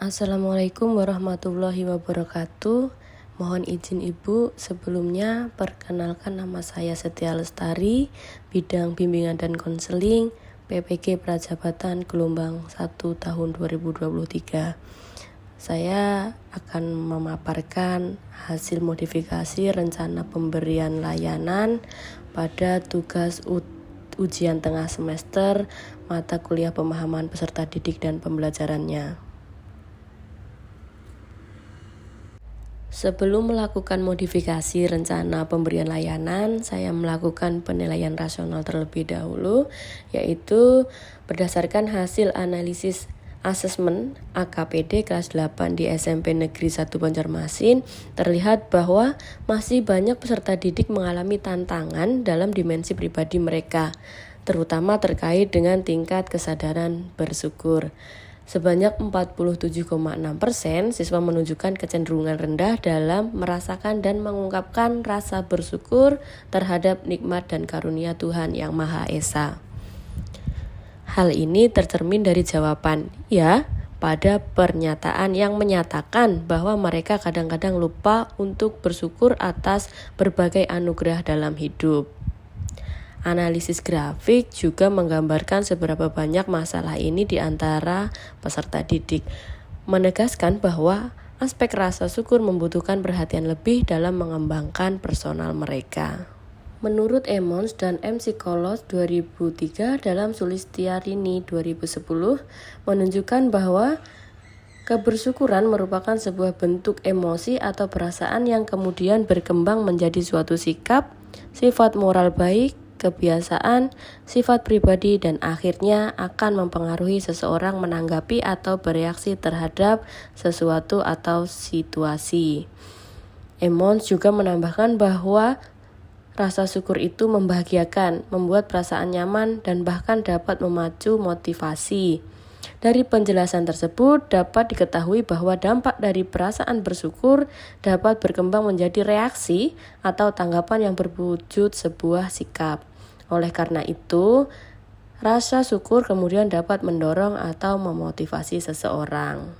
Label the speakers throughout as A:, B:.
A: Assalamualaikum warahmatullahi wabarakatuh. Mohon izin Ibu, sebelumnya perkenalkan nama saya Setia Lestari, bidang bimbingan dan konseling, PPG Prajabatan gelombang 1 tahun 2023. Saya akan memaparkan hasil modifikasi rencana pemberian layanan pada tugas ujian tengah semester mata kuliah pemahaman peserta didik dan pembelajarannya. Sebelum melakukan modifikasi rencana pemberian layanan, saya melakukan penilaian rasional terlebih dahulu, yaitu berdasarkan hasil analisis asesmen AKPD kelas 8 di SMP Negeri 1 Banjarmasin, terlihat bahwa masih banyak peserta didik mengalami tantangan dalam dimensi pribadi mereka, terutama terkait dengan tingkat kesadaran bersyukur. Sebanyak 47,6% siswa menunjukkan kecenderungan rendah dalam merasakan dan mengungkapkan rasa bersyukur terhadap nikmat dan karunia Tuhan Yang Maha Esa. Hal ini tercermin dari jawaban "ya" pada pernyataan yang menyatakan bahwa mereka kadang-kadang lupa untuk bersyukur atas berbagai anugerah dalam hidup. Analisis grafik juga menggambarkan seberapa banyak masalah ini di antara peserta didik, menegaskan bahwa aspek rasa syukur membutuhkan perhatian lebih dalam mengembangkan personal mereka. Menurut Emmons dan M. Psikolos 2003 dalam Sulistiarini 2010 menunjukkan bahwa kebersyukuran merupakan sebuah bentuk emosi atau perasaan yang kemudian berkembang menjadi suatu sikap, sifat moral baik, kebiasaan, sifat pribadi, dan akhirnya akan mempengaruhi seseorang menanggapi atau bereaksi terhadap sesuatu atau situasi. Emmons juga menambahkan bahwa rasa syukur itu membahagiakan, membuat perasaan nyaman, dan bahkan dapat memacu motivasi. Dari penjelasan tersebut dapat diketahui bahwa dampak dari perasaan bersyukur dapat berkembang menjadi reaksi atau tanggapan yang berwujud sebuah sikap. Oleh karena itu, rasa syukur kemudian dapat mendorong atau memotivasi seseorang.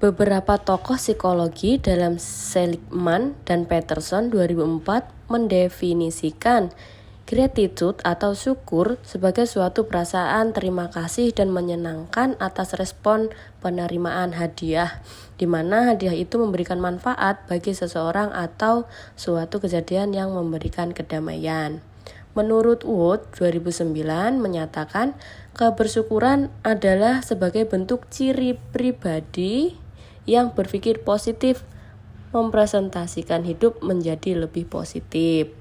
A: Beberapa tokoh psikologi dalam Seligman dan Peterson 2004 mendefinisikan gratitude atau syukur sebagai suatu perasaan terima kasih dan menyenangkan atas respon penerimaan hadiah, di mana hadiah itu memberikan manfaat bagi seseorang atau suatu kejadian yang memberikan kedamaian. Menurut Wood 2009 menyatakan kebersyukuran adalah sebagai bentuk ciri pribadi yang berpikir positif, mempresentasikan hidup menjadi lebih positif.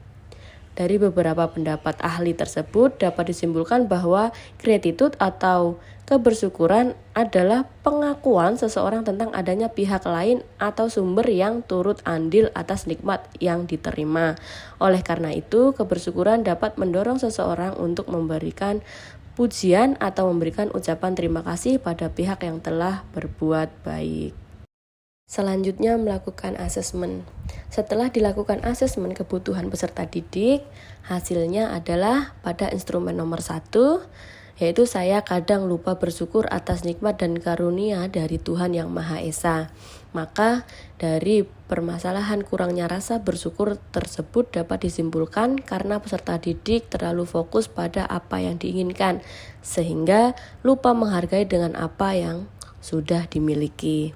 A: Dari beberapa pendapat ahli tersebut dapat disimpulkan bahwa gratitude atau kebersyukuran adalah pengakuan seseorang tentang adanya pihak lain atau sumber yang turut andil atas nikmat yang diterima. Oleh karena itu, kebersyukuran dapat mendorong seseorang untuk memberikan pujian atau memberikan ucapan terima kasih pada pihak yang telah berbuat baik. Selanjutnya melakukan asesmen. Setelah dilakukan asesmen kebutuhan peserta didik, hasilnya adalah pada instrumen nomor 1, yaitu saya kadang lupa bersyukur atas nikmat dan karunia dari Tuhan Yang Maha Esa. Maka dari permasalahan kurangnya rasa bersyukur tersebut dapat disimpulkan karena peserta didik terlalu fokus pada apa yang diinginkan, sehingga lupa menghargai dengan apa yang sudah dimiliki.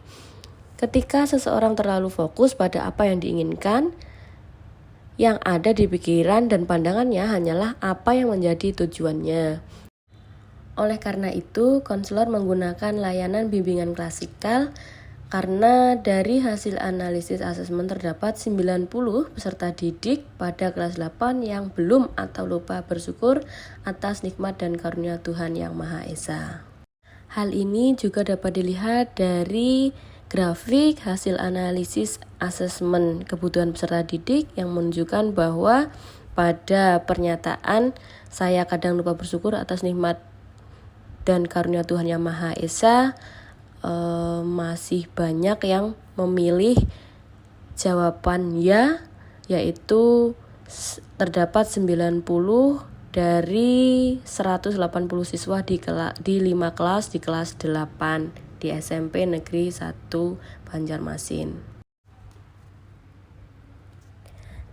A: Ketika seseorang terlalu fokus pada apa yang diinginkan, yang ada di pikiran dan pandangannya hanyalah apa yang menjadi tujuannya. Oleh karena itu, konselor menggunakan layanan bimbingan klasikal karena dari hasil analisis asesmen terdapat 90 peserta didik pada kelas 8 yang belum atau lupa bersyukur atas nikmat dan karunia Tuhan Yang Maha Esa. Hal ini juga dapat dilihat dari grafik hasil analisis asesmen kebutuhan peserta didik yang menunjukkan bahwa pada pernyataan saya kadang lupa bersyukur atas nikmat dan karunia Tuhan Yang Maha Esa, masih banyak yang memilih jawaban ya, yaitu terdapat 90 dari 180 siswa di 5 kelas di kelas 8 di SMP Negeri 1 Banjarmasin.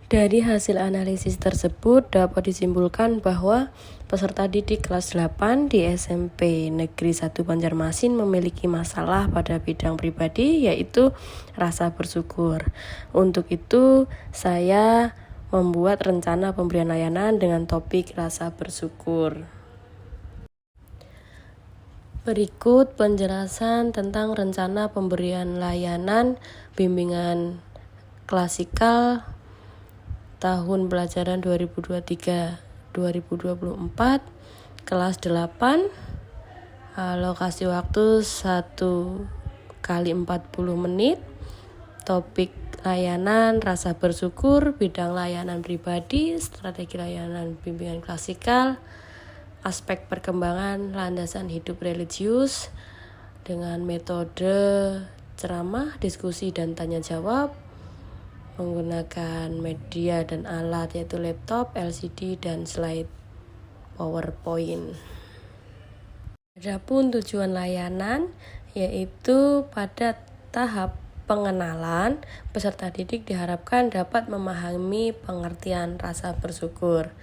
A: Dari hasil analisis tersebut dapat disimpulkan bahwa peserta didik kelas 8 di SMP Negeri 1 Banjarmasin memiliki masalah pada bidang pribadi, yaitu rasa bersyukur. Untuk itu, saya membuat rencana pemberian layanan dengan topik rasa bersyukur. Berikut penjelasan tentang rencana pemberian layanan bimbingan klasikal tahun pelajaran 2023-2024 kelas 8, lokasi waktu 1 kali 40 menit, topik layanan rasa bersyukur, bidang layanan pribadi, strategi layanan bimbingan klasikal, aspek perkembangan landasan hidup religius dengan metode ceramah, diskusi, dan tanya jawab, menggunakan media dan alat yaitu laptop, LCD, dan slide PowerPoint. Adapun tujuan layanan yaitu pada tahap pengenalan, peserta didik diharapkan dapat memahami pengertian rasa bersyukur.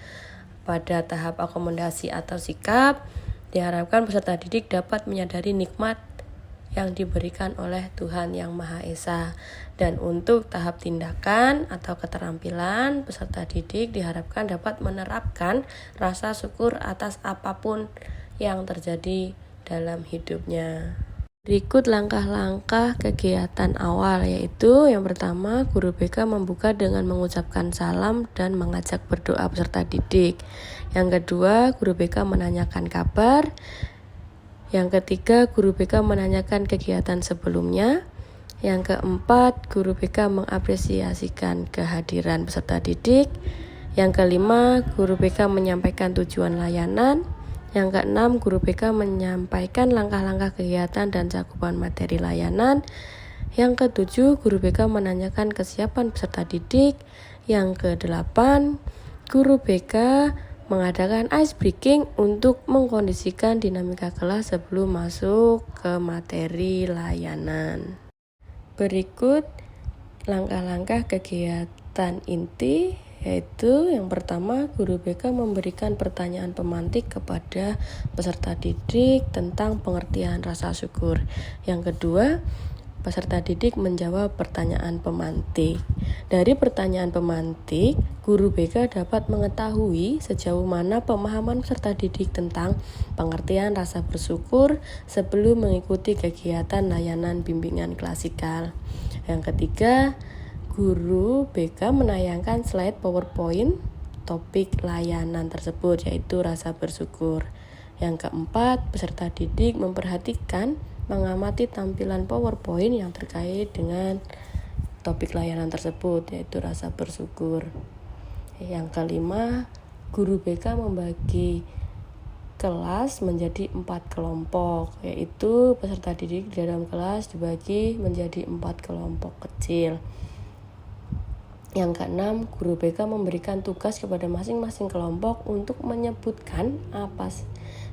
A: Pada tahap akomodasi atau sikap, diharapkan peserta didik dapat menyadari nikmat yang diberikan oleh Tuhan Yang Maha Esa. Dan untuk tahap tindakan atau keterampilan, peserta didik diharapkan dapat menerapkan rasa syukur atas apapun yang terjadi dalam hidupnya. Berikut langkah-langkah kegiatan awal, yaitu yang pertama, guru BK membuka dengan mengucapkan salam dan mengajak berdoa peserta didik. Yang kedua, guru BK menanyakan kabar. Yang ketiga, guru BK menanyakan kegiatan sebelumnya. Yang keempat, guru BK mengapresiasikan kehadiran peserta didik. Yang kelima, guru BK menyampaikan tujuan layanan. Yang keenam, guru BK menyampaikan langkah-langkah kegiatan dan cakupan materi layanan. Yang ketujuh, guru BK menanyakan kesiapan peserta didik. Yang kedelapan, guru BK mengadakan ice breaking untuk mengkondisikan dinamika kelas sebelum masuk ke materi layanan. Berikut langkah-langkah kegiatan inti, yaitu yang pertama, guru BK memberikan pertanyaan pemantik kepada peserta didik tentang pengertian rasa syukur. Yang kedua, peserta didik menjawab pertanyaan pemantik. Dari pertanyaan pemantik, guru BK dapat mengetahui sejauh mana pemahaman peserta didik tentang pengertian rasa bersyukur sebelum mengikuti kegiatan layanan bimbingan klasikal. Yang ketiga, guru BK menayangkan slide PowerPoint topik layanan tersebut, yaitu rasa bersyukur. Yang keempat, peserta didik memperhatikan mengamati tampilan PowerPoint yang terkait dengan topik layanan tersebut, yaitu rasa bersyukur. Yang kelima, guru BK membagi kelas menjadi 4 kelompok, yaitu peserta didik di dalam kelas dibagi menjadi 4 kelompok kecil. Yang keenam, guru BK memberikan tugas kepada masing-masing kelompok untuk menyebutkan apa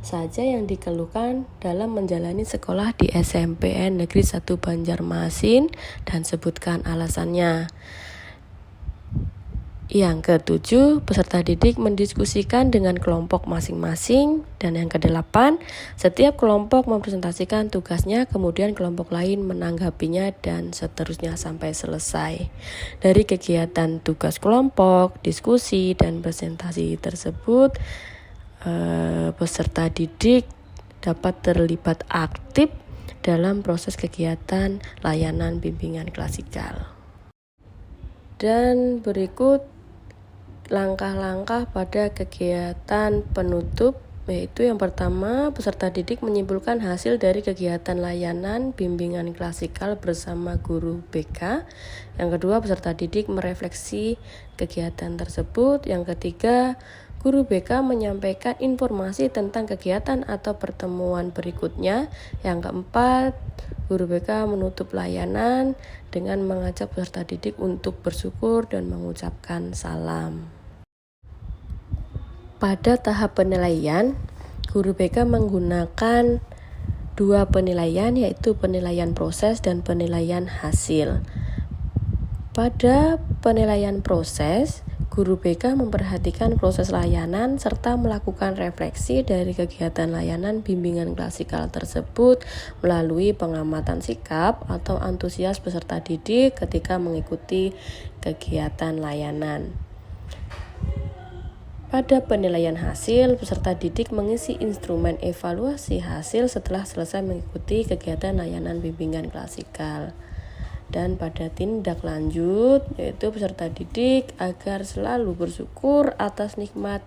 A: saja yang dikeluhkan dalam menjalani sekolah di SMPN Negeri 1 Banjarmasin dan sebutkan alasannya. Yang ketujuh, peserta didik mendiskusikan dengan kelompok masing-masing. Dan yang kedelapan, setiap kelompok mempresentasikan tugasnya, kemudian kelompok lain menanggapinya, dan seterusnya sampai selesai. Dari kegiatan tugas kelompok, diskusi, dan presentasi tersebut, peserta didik dapat terlibat aktif dalam proses kegiatan layanan bimbingan klasikal. Dan berikut langkah-langkah pada kegiatan penutup, yaitu yang pertama, peserta didik menyimpulkan hasil dari kegiatan layanan bimbingan klasikal bersama guru BK. Yang kedua, peserta didik merefleksi kegiatan tersebut. Yang ketiga, guru BK menyampaikan informasi tentang kegiatan atau pertemuan berikutnya. Yang keempat, guru BK menutup layanan dengan mengajak peserta didik untuk bersyukur dan mengucapkan salam. Pada tahap penilaian, guru BK menggunakan dua penilaian, yaitu penilaian proses dan penilaian hasil. Pada penilaian proses, guru BK memperhatikan proses layanan serta melakukan refleksi dari kegiatan layanan bimbingan klasikal tersebut melalui pengamatan sikap atau antusias peserta didik ketika mengikuti kegiatan layanan. Pada penilaian hasil, peserta didik mengisi instrumen evaluasi hasil setelah selesai mengikuti kegiatan layanan bimbingan klasikal. Dan pada tindak lanjut, yaitu peserta didik agar selalu bersyukur atas nikmat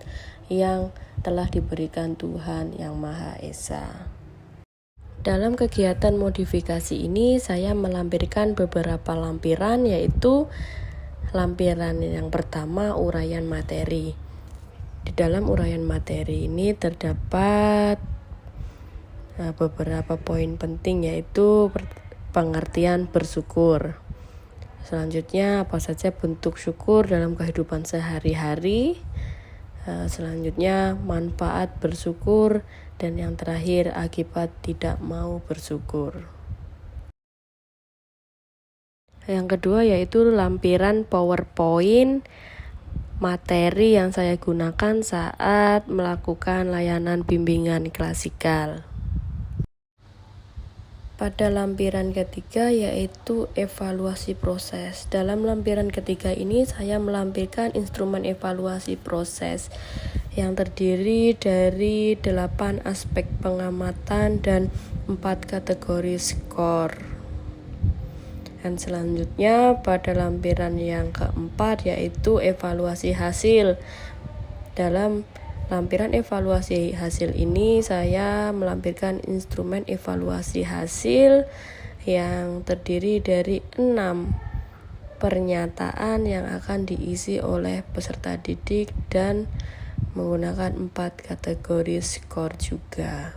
A: yang telah diberikan Tuhan Yang Maha Esa. Dalam kegiatan modifikasi ini, saya melampirkan beberapa lampiran, yaitu lampiran yang pertama, uraian materi. Di dalam uraian materi ini terdapat beberapa poin penting, yaitu pengertian bersyukur. Selanjutnya, apa saja bentuk syukur dalam kehidupan sehari-hari. Selanjutnya, manfaat bersyukur. Dan yang terakhir, akibat tidak mau bersyukur. Yang kedua yaitu lampiran PowerPoint materi yang saya gunakan saat melakukan layanan bimbingan klasikal. Pada lampiran ketiga yaitu evaluasi proses. Dalam lampiran ketiga ini saya melampirkan instrumen evaluasi proses yang terdiri dari 8 aspek pengamatan dan 4 kategori skor. Dan selanjutnya pada lampiran yang keempat yaitu evaluasi hasil. Dalam lampiran evaluasi hasil ini saya melampirkan instrumen evaluasi hasil yang terdiri dari 6 pernyataan yang akan diisi oleh peserta didik dan menggunakan 4 kategori skor juga.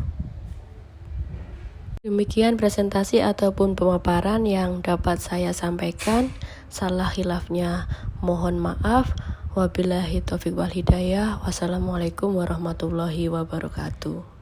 A: Demikian presentasi ataupun pemaparan yang dapat saya sampaikan. Salah khilafnya mohon maaf. Wabillahi taufiq wal hidayah. Wassalamualaikum warahmatullahi wabarakatuh.